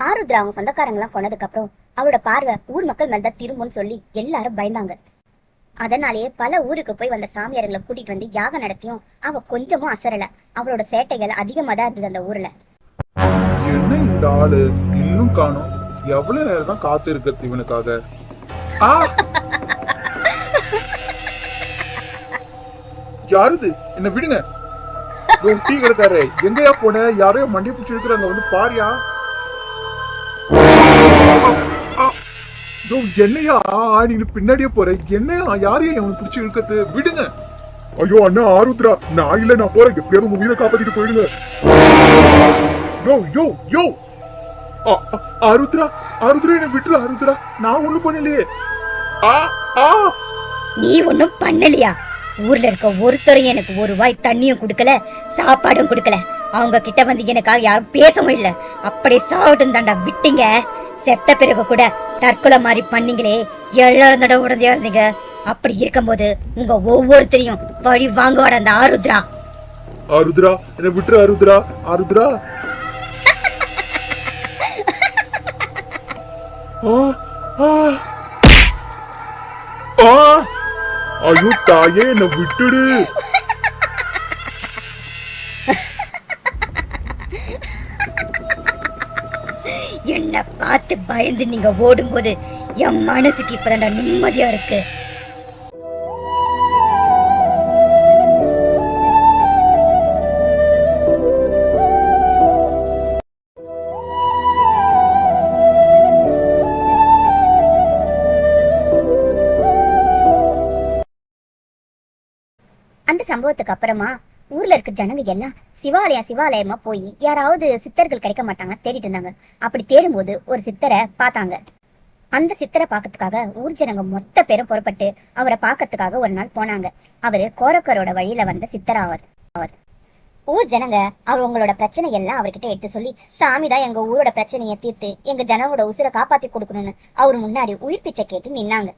ஆருத்ரா அவங்க சொந்தக்காரங்க எல்லாம் போனதுக்கு அப்புறம் அவளோட பார்வை ஊர் மக்கள் மேல தான் திரும்பும்னு சொல்லி எல்லாரும் பயந்தாங்க. அதனாலேயே பல ஊருக்கு போய் வந்த சாமியார்களை கூட்டிட்டு வந்து யாகம் நடத்தியும் அவ கொஞ்சமும் அசரல. அவளோட சேட்டைகள் அதிகமா தான் இருந்தது அந்த ஊர்ல. என்ன இந்த ஆளு இன்னும் காணும்? எவ்வளவு நேரம் தான் காத்து இருக்கிறது இவனுக்காக? யாருது? என்ன விடுங்க. டீ கிடக்காரு, எங்கயா போன? யாரையோ மண்டி பிடிச்சி இருக்கிறாங்க, வந்து பாரியா. என்னையா நீங்க பின்னாடியே போற? என்னையா யாரையும் அவனுக்கு பிடிச்சி இருக்கிறது? விடுங்க. ஐயோ அண்ணா ஆருத்ரா, நான் இல்ல, நான் போறேன். எப்படியாவது உங்க உயிரை காப்பாத்திட்டு போயிடுங்க. யோ யோ யோ ஆருத்ரா, ஆருத்ரா என்ன விட்டுல. ஆருத்ரா, நான் ஒண்ணும் பண்ணலையே. நீ ஒண்ணும் பண்ணலையா? ஊர்ல இருக்க ஒருத்தரும் எனக்கு ஒரு வாய் தண்ணியும் குடுக்கல, சாப்பாடும் குடுக்கல. அவங்க கிட்ட வந்து எனக்காக யாரும் பேசவும் இல்ல. அப்படியே சாவட்டும் தாண்டா விட்டீங்க. செத்த பிறகு கூட தற்கொலை மாதிரி பண்ணீங்களே, எல்லாரும் தடவை உடந்தையா இருந்தீங்க. அப்படி இருக்கும்போது உங்க ஒவ்வொருத்தரையும் வழி வாங்குவாட அந்த ஆருத்ரா. ஆருத்ரா என்ன விட்டுரு. ஆருத்ரா, ஆருத்ரா. ஐயோ தாயே, என்ன விட்டுடு. என்ன பார்த்து பயந்து நீங்க ஓடும்போது என் மனசுக்கு இப்பதான் நிம்மதியா இருக்கு. அந்த சம்பவத்துக்கு அப்புறமா ஊர்ல இருக்க ஜனங்க எல்லாம் சிவாலயமா போய் யாராவது சித்தர்கள் கிடைக்க மாட்டாங்க தேடிட்டு இருந்தாங்க. அப்படி தேடும்போது ஒரு சித்தரை பார்த்தாங்க. அந்த சித்தரை பார்க்கறதுக்காக ஊர் ஜனங்க மொத்த பேரும் புறப்பட்டு அவரை பார்க்கறதுக்காக ஒரு நாள் போனாங்க. அவரு கோரக்கரோட வழியில வந்த சித்தர் அவர். ஊர் ஜனங்க அவர் உங்களோட பிரச்சனை எல்லாம் அவர்கிட்ட எடுத்து சொல்லி, சாமிதான் எங்க ஊரோட பிரச்சனையை தீர்த்து எங்க ஜனவோட உசுரை காப்பாத்தி கொடுக்கணும்னு அவர் முன்னாடி உயிர் பிச்சை கேட்டு நின்னாங்க.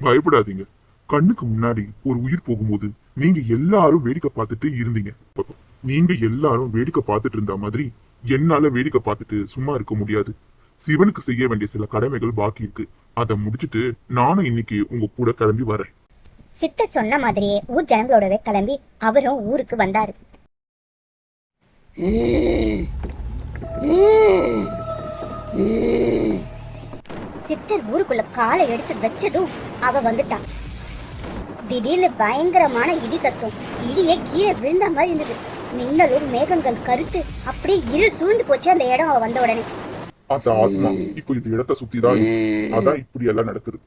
பயப்படாதீங்க. கண்ணுக்கு முன்னாடி ஒரு உயிர் போகும்போது நீங்க எல்லாரும் வேடிக்கை பார்த்துட்டு இருந்தீங்க. நீங்க எல்லாரும் வேடிக்கை பார்த்துட்டு இருந்த மாதிரி என்னால வேடிக்கை பார்த்துட்டு சும்மா இருக்க முடியாது. சிவனுக்கு செய்ய வேண்டிய சில கடமைகள் பாக்கி இருக்கு. அதை முடிச்சுட்டு நானும் இன்னைக்கு உங்க கூட கிளம்பி வரேன். சித்தர் சொன்ன மாதிரியே ஊர் ஜனங்களோடவே கிளம்பி அவரும் ஊருக்கு வந்தாரு. சித்தர் ஊருக்குள்ள காலை எடுத்து வச்சதும் அவ வந்துட்டான். திடீர்னு பயங்கரமான இடி சத்தம். இடியே கீழே விழுந்த மாதிரி இருந்தது. மின்னலும் மேகங்கள் கருத்து அப்படியே இருள் சூழ்ந்து போச்சு அந்த இடம் அவ வந்த உடனே. அந்த ஆத்மா இப்ப இந்த இடத்தை சுத்திதான், அதான் இப்படி எல்லாம் நடக்குது.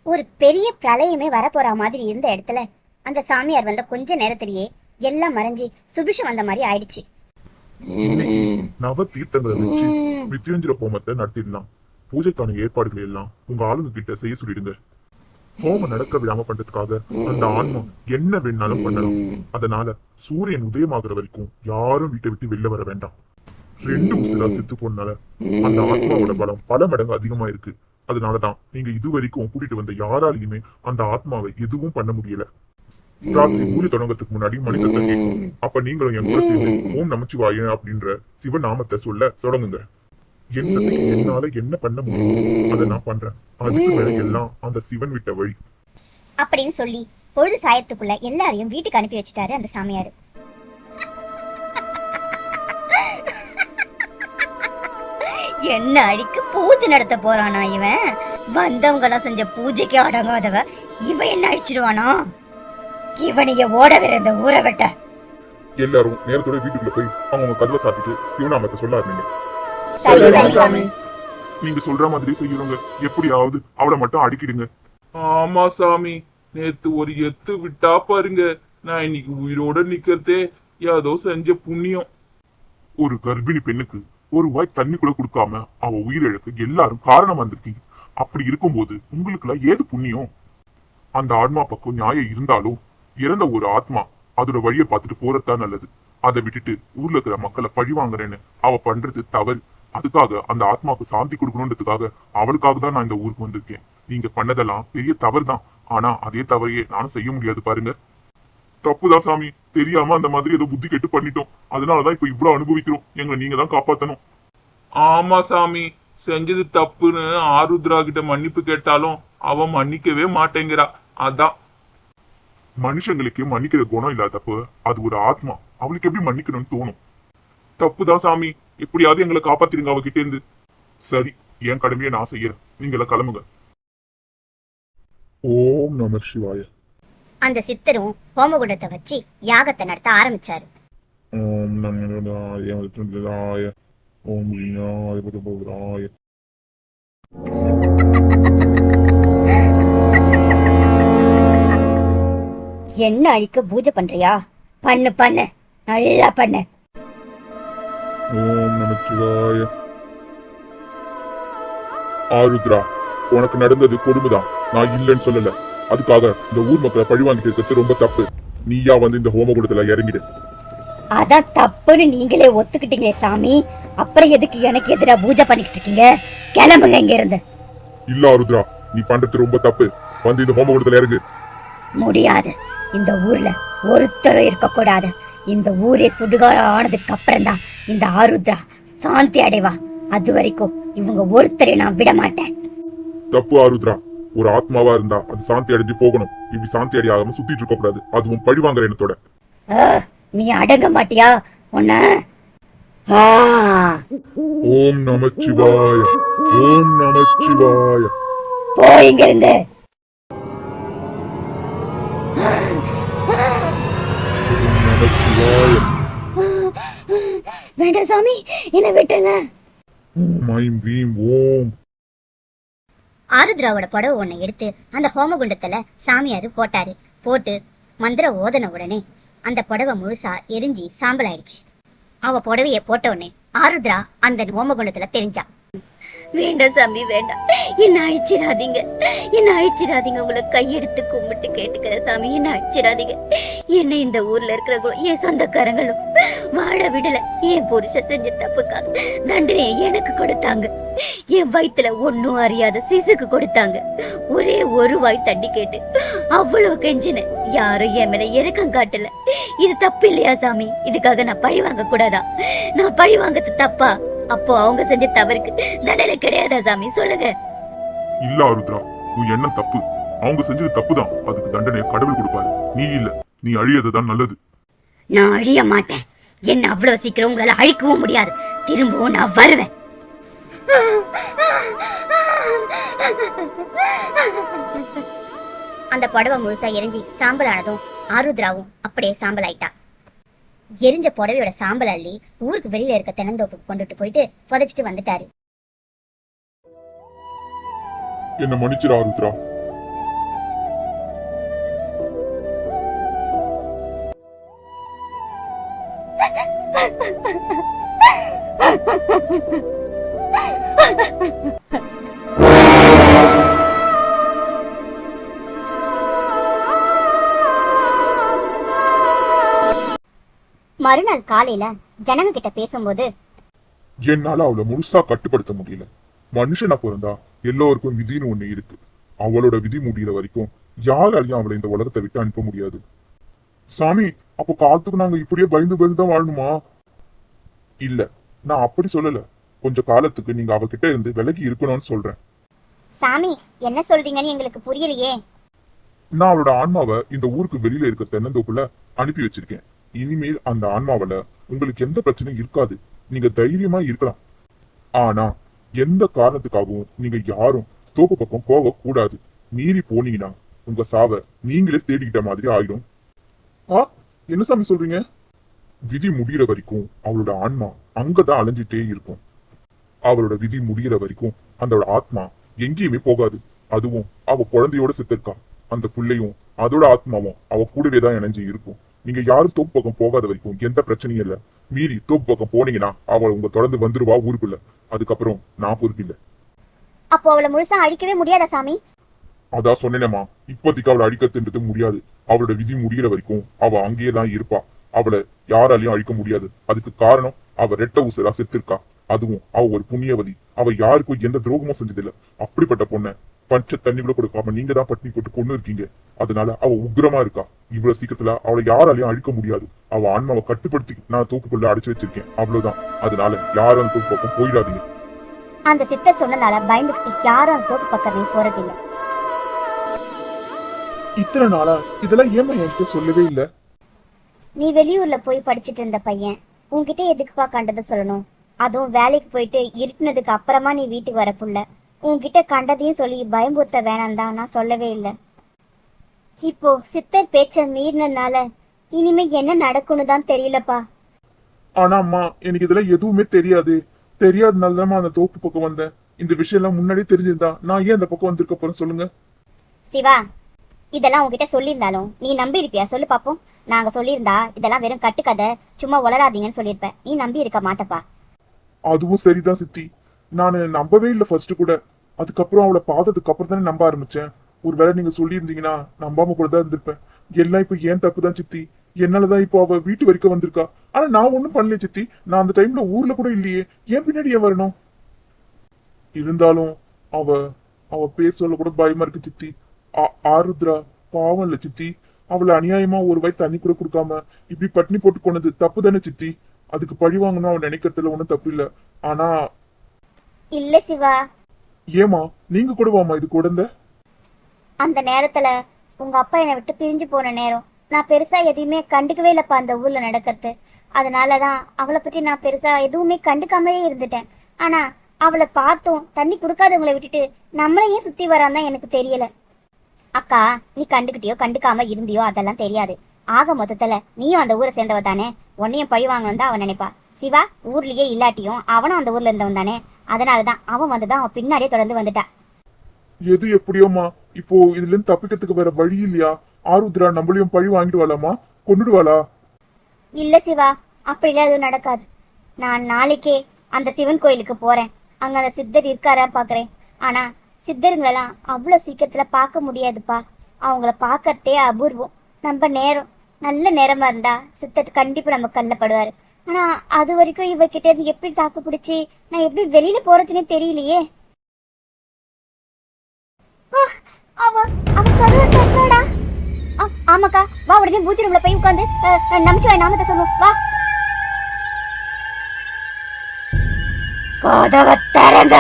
ஒரு பெரிய பிரளயமே வரப்போற மாதிரி இருந்த இடத்துல அந்த சாமியார் வந்த கொஞ்ச நேரத்திலேயே எல்லாம் மறைஞ்சி சுபிஷம் வந்த மாதிரி ஆயிடுச்சு. நவ தீர்த்தங்களை வச்சு மிருத்யுஞ்சர ஹோமத்தை நடத்திடலாம். பூஜைக்கான ஏற்பாடுகள் எல்லாம் உங்க ஆளுங்க கிட்ட செய்ய சொல்லிடுங்க. ஹோமம் நடக்க விடாம பண்றதுக்காக அந்த ஆன்மா என்ன வேணாலும் பண்ணலாம். அதனால சூரியன் உதயமாகிற வரைக்கும் யாரும் வீட்டை விட்டு வெளில வர வேண்டாம். 2 உசிரா செத்து போனால அந்த ஆத்மாவோட பலம் பல மடங்கு அதிகமா இருக்கு. அதனாலதான் நீங்க இது வரைக்கும் கூட்டிட்டு வந்த யாராலையுமே அந்த ஆத்மாவை எதுவும் பண்ண முடியல. ராத்திரி பூஜை தொடங்கறதுக்கு முன்னாடி மனிதத்தை கேட்கும். அப்ப நீங்களும் என் கூட சேர்ந்து ஓம் நமச்சிவாய அப்படின்ற சிவநாமத்தை சொல்ல தொடங்குங்க. என் சக்திக்கு என்னால என்ன பண்ண முடியும் அதை நான் பண்றேன். அதுக்கு மேல எல்லாம் அந்த சிவன் விட்ட வழி அப்படின்னு சொல்லி பொழுது சாயத்துக்குள்ள எல்லாரையும் வீட்டுக்கு அனுப்பி வச்சுட்டாரு அந்த சாமியாரு. என்ன அடிக்கு பூஜை நடத்த போறானா இவன்? வந்தவங்க செஞ்ச பூஜைக்கு அடங்காதவ இவன் என்ன அழிச்சிருவானா? இவனைய ஓட விருந்த ஊரை விட்ட. எல்லாரும் நேரத்தோட வீட்டுக்குள்ள போய் அவங்க கதவை சாத்திட்டு சிவநாமத்தை சொல்ல ஆரம்பிங்க. நீங்க சொல்ற மாதிரி செய்யறவங்க எப்படியாவது அவளை மட்டும் அடிக்கிடுங்க. ஆமா சாமி, நேத்து ஒரு எத்து விட்டா பாருங்க, நான் இன்னைக்கு உயிரோட நிக்கிறதே ஏதோ செஞ்ச புண்ணியம். ஒரு கர்ப்பிணி பெண்ணுக்கு ஒரு வாய் தண்ணி கூட கொடுக்காம அவ உயிரிழக்க எல்லாரும் காரணமா இருந்திருக்கீங்க. அப்படி இருக்கும்போது உங்களுக்கு எல்லாம் ஏது புண்ணியம்? அந்த ஆத்மா பக்கம் நியாயம் இருந்தாலும் இறந்த ஒரு ஆத்மா அதோட வழியை பார்த்துட்டு போறதுதான் நல்லது. அதை விட்டுட்டு ஊர்ல இருக்கிற மக்களை பழி வாங்குறேன்னு அவ பண்றது தவறு. அதுக்காக அந்த ஆத்மாவுக்கு சாந்தி கொடுக்கணுன்றதுக்காக அவளுக்காக தான் நான் இந்த ஊருக்கு வந்திருக்கேன். நீங்க பண்ணதெல்லாம் பெரிய தவறு தான். ஆனா அதே தவறையே நானும் செய்ய முடியாது பாருங்க. தப்புதான் சாமி, தெரியாம அந்த மாதிரி ஏதோ புத்தி கெட்டு பண்ணிட்டோம். அதனாலதான் இப்ப இவ்வளவு அனுபவிக்கிறோம். எங்களை நீங்க தான் காப்பாத்தணும். ஆமா சாமி, செஞ்சது தப்புன்னு ஆருத்ரா கிட்ட மன்னிப்பு கேட்டாலும் அவ மன்னிக்கவே மாட்டேங்கிறா. அதான் மனுஷங்களுக்கு மன்னிக்கிற குணம் இல்லாதப்ப அது ஒரு ஆத்மா, அவளுக்கு எப்படி மன்னிக்கணும்னு தோணும். தப்புதான் சாமி, எப்படியாவது எங்களை காப்பாத்திருங்க அவகிட்ட இருந்து. சரி, என் கடமையை நான் செய்யறேன், நீங்கள கிளம்புங்க. ஓம் நம சிவாய. அந்த சித்தரும் ஹோமகுண்டத்தை வச்சு யாகத்தை நடத்த ஆரம்பிச்சாரு. ஓம் நம ஓம் விநாய. என்ன அழிக்க பூஜை பண்றியா? பண்ணு பண்ணு, நல்லா பண்ணு. ஓம் நமச்சிவாய. ஆருத்ரா, உனக்கு நடந்தது கொடுமைதான், நான் இல்லைன்னு சொல்லல. அதுக்காக இந்த ஊர் மக்களை பழி வாங்கிட்டு இருக்கிறது ரொம்ப தப்பு. நீயா வந்து இந்த ஹோமகுண்டத்துல இறங்கிடு. அதான் தப்புன்னு நீங்களே ஒத்துக்கிட்டீங்களே சாமி, அப்புறம் எதுக்கு எனக்கு எதிரா பூஜை பண்ணிக்கிட்டு இருக்கீங்க? கிளம்புங்க இங்க இருந்து. இல்ல ஆருத்ரா, நீ பண்றது ரொம்ப தப்பு. வந்து இந்த ஹோமகுண்டத்துல இறங்கு. முடியாது, இந்த ஊர்ல ஒருத்தரும் இருக்க கூடாது. இந்த ஊரே சுடுகாடு ஆனதுக்கு அப்புறம் தான் இந்த ஆருத்ரா சாந்தி அடைவா. அது வரைக்கும் இவங்க ஒருத்தரை நான் விட மாட்டேன். தப்பு ஆருத்ரா, ஒரு ஆத்மாவா இருந்தா அது சாந்தி அடைஞ்சு போகணும். இப்படி சாந்தி அடையாம சுத்திட்டு இருக்க கூடாது, அதுவும் பழி வாங்குற எண்ணத்தோட. நீ அடங்க மாட்டியா உன்ன? ஓம் நமச்சிவாய. ஓம் நமச்சிவாய. போயிங்க இருந்து. வேண்டாம் சாமி, என்ன விட்டுருங்க. ஓம் ஐம் வீம் ஓம். ஆருத்ராவோட புடவை ஒண்ணு எடுத்து அந்த ஹோமகுண்டத்துல சாமியாரு போட்டாரு. போட்டு மந்திர ஓதன உடனே அந்த புடவை முழுசா எரிஞ்சி சாம்பல் ஆயிடுச்சு. அவ புடவைய போட்ட உடனே ஆருத்ரா அந்த ஹோமகுண்டத்துல தெரிஞ்சா. வேண்டாம் சாமி, வேண்டாம், என்ன அழிச்சிடாதீங்க, என்ன அழிச்சிடாதீங்க. உங்களை கையெடுத்து கும்பிட்டு கேட்டுக்கிற சாமி, என்ன அழிச்சிடாதீங்க. என்ன இந்த ஊர்ல இருக்கிறவங்களும் என் சொந்தக்காரங்களும் வாழ விடல. என் புருஷன் செஞ்ச தப்புக்காக தண்டனையை எனக்கு கொடுத்தாங்க. என் வயித்துல ஒன்னும் அறியாத சிசுக்கு கொடுத்தாங்க. ஒரே ஒரு வாய் தண்ணி கேட்டு அவ்வளவு கெஞ்சின. யாரும் என் மேல இறக்கம் காட்டல. இது தப்பு இல்லையா சாமி? இதுக்காக நான் பழி வாங்க கூடாதா? நான் பழி வாங்கறது தப்பா? அப்போ அவங்க செஞ்ச தவறுக்கு தண்டனை கிடையாதா சாமி? சொல்லுங்க. இல்ல ஆருத்ரா, உன் எண்ணம் தப்பு. அவங்க செஞ்சது தப்புதான், அதுக்கு தண்டனை கடவுள் கொடுப்பாரு. நீ இல்ல, நீ அழியதுதான் நல்லது. நான் அழிய மாட்டேன். என்ன அவ்வளவு சீக்கிரம் உங்களால அழிக்கவும் முடியாது. திரும்பவும் நான் வருவேன். அந்த புடவை முழுசா எரிஞ்சி சாம்பல் ஆனதும் ஆருத்ராவும் அப்படியே சாம்பல் ஆயிட்டா. எரிஞ்ச புடவையோட சாம்பல் அள்ளி ஊருக்கு வெளியில இருக்க தென்னந்தோப்புக்கு கொண்டுட்டு போயிட்டு புதைச்சிட்டு வந்துட்டாரு. என்ன மன்னிச்சிரு ஆருத்ரா. மறுநாள் காலையில ஜனங்க கிட்ட பேசும்போது, என்னால அவளை முழுசா கட்டுப்படுத்த முடியல. மனுஷனா பிறந்தா எல்லோருக்கும் விதின்னு ஒண்ணு இருக்கு. அவளோட விதி முடிகிற வரைக்கும் யாராலையும் அவளை இந்த உலகத்தை விட்டு அனுப்ப முடியாது. சாமி, அப்போ காலத்துக்கு நாங்க இப்படியே பயந்து பயந்து தான் வாழணுமா? இல்ல, நான் அப்படி சொல்லல. கொஞ்ச காலத்துக்கு நீங்க அவகிட்ட இருந்து விலகி இருக்கணும்னு சொல்றேன். சாமி என்ன சொல்றீங்கன்னு எங்களுக்கு புரியலையே. நான் அவளோட ஆன்மாவை இந்த ஊருக்கு வெளியில இருக்க தென்னந்தோப்புல அனுப்பி வச்சிருக்கேன். இனிமேல் அந்த ஆன்மாவில உங்களுக்கு எந்த பிரச்சனையும் இருக்காது. நீங்க தைரியமா இருக்கலாம். ஆனா எந்த காரணத்துக்காகவும் நீங்க யாரும் தோப்பு பக்கம் போக கூடாது. மீறி போனீங்கன்னா உங்க சாவை நீங்களே தேடிக்கிட்ட மாதிரி ஆயிடும். என்ன சாமி சொல்றீங்க? விதி முடிகிற வரைக்கும் அவளோட ஆன்மா அங்கதான் அலைஞ்சிட்டே இருக்கும். அவளோட விதி முடிகிற வரைக்கும் அந்த ஆத்மா எங்கேயுமே போகாது. அதுவும் அவ குழந்தையோட செத்துருக்கா. அந்த பிள்ளையும் அதோட ஆத்மாவும் அவ கூடவே தான் இணைஞ்சு இருக்கும். நீங்க யாரும் தோப்பு பக்கம் போகாத வரைக்கும் எந்த பிரச்சனையும் இல்ல. மீறி தோப்பு பக்கம் போனீங்கன்னா அவளை உங்க தொடர்ந்து வந்துருவா ஊருக்குள்ள. அதுக்கப்புறம் நான் பொறுப்பில்லை. அப்போ அவளை முழுசா அழிக்கவே முடியாதா சாமி? அதான் சொன்னேனேமா, இப்போதைக்கு அவளை அழிக்கத்துன்றது முடியாது. அவளோட விதி முடிகிற வரைக்கும் அவ அங்கேயே தான் இருப்பா. அவளை யாராலையும் அழிக்க முடியாது. அதுக்கு காரணம் அவ ரெட்ட உசுரா செத்துருக்கா. அதுவும் அவ ஒரு புண்ணியவதி. அவ யாருக்கும் எந்த துரோகமும் செஞ்சதில்லை. அப்படிப்பட்ட பொண்ணை பஞ்ச தண்ணி கூட கொடுக்காம நீங்க தான் பட்டினி போட்டு கொண்டு இருக்கீங்க. அதனால அவ உக்ரமா இருக்கா. இவ்வளவு சீக்கிரத்துல அவளை யாராலையும் அழிக்க முடியாது. அவ ஆன்மாவை கட்டுப்படுத்தி நான் தூக்குக்குள்ள அடைச்சு வச்சிருக்கேன், அவ்வளவுதான். அதனால யாரும் அந்த தூக்கு பக்கம் போயிடாதீங்க. அந்த சித்தர் சொன்னதால பயந்துகிட்டு யாரும் அந்த தோப்பு பக்கமே போறதில்லை. இத்தனை நாளா இதெல்லாம் ஏமா என்கிட்ட சொல்லவே இல்ல? நீ வெளியூர்ல போய் படிச்சுட்டு இருந்த பையன் உன்கிட்ட எதுக்குப்பா கண்டதை சொல்லணும்? அதுவும் வேலைக்கு போயிட்டு இருட்டுனதுக்கு அப்புறமா நீ வீட்டுக்கு வரப்புள்ள உன்கிட்ட கண்டதையும் சொல்லி பயம்புறுத்த வேணாம் தான் நான் சொல்லவே இல்லை. இப்போ சித்தர் பேச்ச மீறினதுனால இனிமே என்ன நடக்கும்னு தான் தெரியலப்பா. ஆனா அம்மா, எனக்கு இதெல்லாம் எதுவுமே தெரியாதனாலதான் அந்த தோப்பு பக்கம் வந்தேன். இந்த விஷயம் எல்லாம் முன்னாடியே தெரிஞ்சிருந்தா நான் ஏன் அந்த பக்கம் வந்திருக்க போறேன் சொல்லுங்க. சிவா, இதெல்லாம் உங்ககிட்ட சொல்லியிருந்தாலும் நீ நம்பி இருப்பியா சொல்லு பாப்போம். நாங்க சொல்லியிருந்தா இதெல்லாம் வெறும் கட்டுக்கதை, சும்மா உளராதீங்கன்னு சொல்லியிருப்பேன். நீ நம்பி இருக்க மாட்டப்பா. அதுவும் சரிதான் சித்தி, நானு நம்பவே இல்லை ஃபர்ஸ்ட் கூட. அதுக்கப்புறம் அவளை பார்த்ததுக்கு அப்புறம் தானே நம்ப ஆரம்பிச்சேன். ஒருவேளை நீங்க சொல்லியிருந்தீங்கன்னா நம்பாம கூட தான் இருந்திருப்பேன். எல்லாம் இப்ப ஏன் தப்புதான் சித்தி, என்னாலதான் இப்போ அவ வீட்டு வரைக்கும் வந்திருக்கா. ஆனா நான் ஒண்ணும் பண்ணல சித்தி, நான் அந்த டைம்ல ஊர்ல கூட இல்லையே, ஏன் பின்னாடி ஏன் வரணும்? இருந்தாலும் அவ அவ பேர் சொல்ல கூட பயமா இருக்கு சித்தி. ஆருத்ரா பாவம் இல்ல சித்தி, அவளை அநியாயமா ஒரு வாய் தண்ணி கூட கொடுக்காம இப்படி பட்டினி போட்டு கொண்டது தப்பு தானே சித்தி. அதுக்கு பழி வாங்கணும் அவன் நினைக்கிறதுல ஒண்ணும் தப்பு இல்ல. ஆனா இல்ல சிவா, ஏமா நீங்க கூட வாமா இது குழந்தை. அந்த நேரத்துல உங்க அப்பா என்னை விட்டு பிரிஞ்சு போன நேரம் நான் பெருசா எதையுமே கண்டுக்கவே இல்லப்பா அந்த ஊர்ல நடக்கிறது. அதனாலதான் அவளை பத்தி நான் பெருசா எதுவுமே கண்டுக்காமலே இருந்துட்டேன். ஆனா அவளை பார்த்தோம் தண்ணி கொடுக்காதவங்களை விட்டுட்டு நம்மளையே சுத்தி வரான் எனக்கு தெரியல. அக்கா, நீ கண்டுகிட்டியோ கண்டுக்காம இருந்தியோ அதெல்லாம் தெரியாது. ஆக மொத்தத்துல நீயும் அந்த ஊரை சேர்ந்தவ தானே, உன்னையும் பழி வாங்கணும் தான் அவன் நினைப்பா. சிவா ஊர்லயே இல்லாட்டியும் அவனும் அந்த ஊர்ல இருந்தவன் தானே, அதனாலதான் அவன் வந்துதான் அவன் பின்னாடியே தொடர்ந்து வந்துட்டா. எது எப்படியோமா, இப்போ இதுல இருந்து தப்பிக்கிறதுக்கு வேற வழி இல்லையா? ஆருத்ரா நம்மளையும் பழி வாங்கிடுவாளாமா, கொண்டுடுவாளா? இல்ல சிவா, அப்படிலாம் எதுவும் நடக்காது. நான் நாளைக்கே அந்த சிவன் கோயிலுக்கு போறேன். அங்க அந்த சித்தர் இருக்காரா பாக்குறேன். ஆனா சித்தருங்களெல்லாம் அவ்வளவு சீக்கிரத்துல பார்க்க முடியாதுப்பா. அவங்கள பார்க்கறதே அபூர்வம். நம்ம நேரம் நல்ல நேரமா இருந்தா சித்தர் கண்டிப்பா நம்ம கல்லப்படுவாரு. ஆனா அது வரைக்கும் இவகிட்ட இருந்து எப்படி தாக்கு பிடிச்சி நான் எப்படி வெளியில போறதுன்னே தெரியலையே. ஆமாக்கா, வா உடனே பூஜை ரூம்ல போய் உட்காந்து நமச்சிவாய நாமத்தை சொல்லுவோம் வா. கதவை திறங்க.